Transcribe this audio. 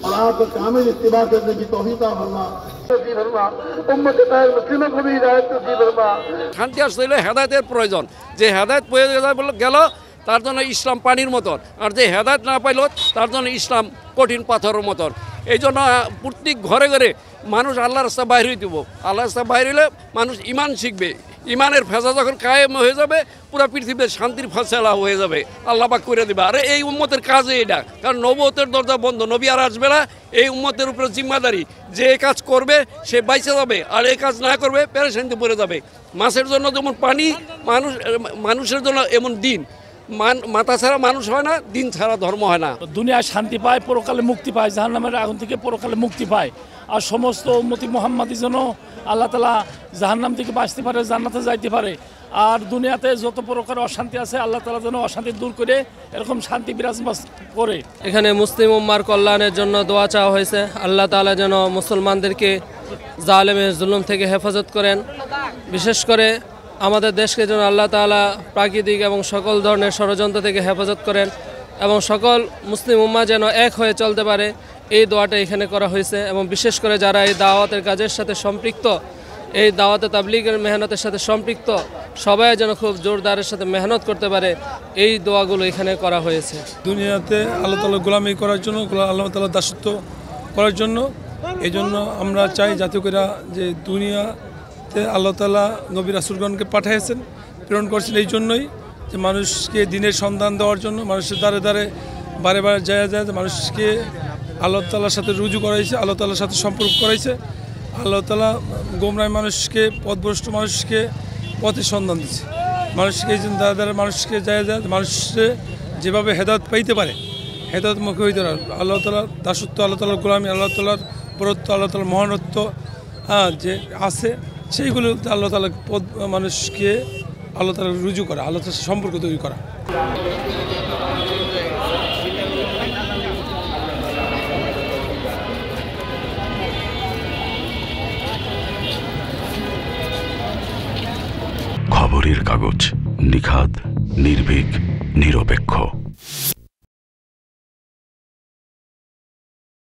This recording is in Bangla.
और आपको कामिल इत्तिबा करने की तौफीक अता फरमा। শান্তি আসতে হলে হেদায়েতের প্রয়োজন। যে হেদায়েত পেয়ে গেল তার জন্য ইসলাম পানির মতন, আর যে হেদায়েত না পাইল তার জন্য ইসলাম কঠিন পাথরের মতন। এই জন্য প্রত্যেক ঘরে ঘরে মানুষ আল্লাহর রাস্তা বাইরে হইতে হবে। আল্লাহর রাস্তা বাইরে হলে মানুষ ইমান শিখবে। ইমানের ফেসা যখন কায়েম হয়ে যাবে পুরা পৃথিবীর শান্তির ফয়সালা হয়ে যাবে, আল্লাহ পাক করে দেবে। আর এই উম্মতের কাজে এটা, কারণ নবুয়তের দরজা বন্ধ, নবী আর আসবে না। এই উম্মতের উপরে জিম্মাদারি, যে এই কাজ করবে সে বাইচে যাবে, আর এই কাজ না করবে পেরেশানিতে পড়ে যাবে। মাছের জন্য যেমন পানি, মানুষের জন্য এমন দিন। মাথা ছাড়া মানুষ হয় না, দিন ছাড়া ধর্ম হয় না। দুনিয়ায় শান্তি পায়, পরকালে মুক্তি পায়, জাহান্নামের আগুন থেকে পরকালে মুক্তি পায়। আর সমস্ত উম্মতি মুহাম্মাদির জন্য আল্লাহ তাআলা জাহান্নাম থেকে বাঁচতে পারে, জান্নাতে যাইতে পারে। আর দুনিয়াতে যত প্রকার অশান্তি আছে আল্লাহ তাআলা যেন অশান্তি দূর করে এরকম শান্তি বিরাজমান করে। এখানে মুসলিম উম্মার কল্যাণের জন্য দোয়া চাওয়া হয়েছে। আল্লাহ তাআলা যেন মুসলমানদেরকে জালেমের জুলুম থেকে হেফাজত করেন। বিশেষ করে আমাদের দেশকে যেন আল্লাহ তাআলা প্রাকৃতিক এবং সকল ধরনের ষড়যন্ত্র থেকে হেফাজত করেন, এবং সকল মুসলিম উম্মাহ যেন এক হয়ে চলতে পারে, এই দোয়াটা এখানে করা হয়েছে। এবং বিশেষ করে যারা এই দাওয়াতের কাজের সাথে সম্পৃক্ত, এই দাওয়াতে তাবলীগের মেহনতের সাথে সম্পৃক্ত, সবাই যেন খুব জোরদারের সাথে মেহনত করতে পারে, এই দোয়াগুলো এখানে করা হয়েছে। দুনিয়াতে আল্লাহ তাআলা গোলামি করার জন্য, আল্লাহ তাআলা দাসত্ব করার জন্য, এই জন্য আমরা চাই যাতে করে যে দুনিয়াতে আল্লাহ তাআলা নবী রাসূলগণকে পাঠিয়েছেন, প্রেরণ করছেন এই জন্যই যে মানুষকে দিনের সন্ধান দেওয়ার জন্য, মানুষের দ্বারে দ্বারে বারে বারে যায় মানুষকে আল্লাহ তাআলার সাথে রুজু করাইছে, আল্লাহ তাআলার সাথে সম্পর্ক করাইছে। আল্লাহ তাআলা গোমরাহ মানুষকে, পথভ্রষ্ট মানুষকে পথের সন্ধান দিচ্ছে। মানুষকে এই জন্য দ্বারা দ্বারা মানুষকে যায় মানুষে যেভাবে হেদায়েত পাইতে পারে, হেদায়েত মুখে হইতে পারে। আল্লাহ তাআলার দাসত্ব, আল্লাহ তাআলার গোলামি, আল্লাহ তাআলার বরত্ব, আল্লাহ তাআলার মহানত্ব যে আছে, সেইগুলো আল্লাহ তাআলা মানুষকে আল্লাহ তাআলা রুজু করা, আল্লাহ তাআলার সম্পর্ক তৈরি করা। খবরের কাগজ, নিখাদ, নির্ভীক, নিরপেক্ষ।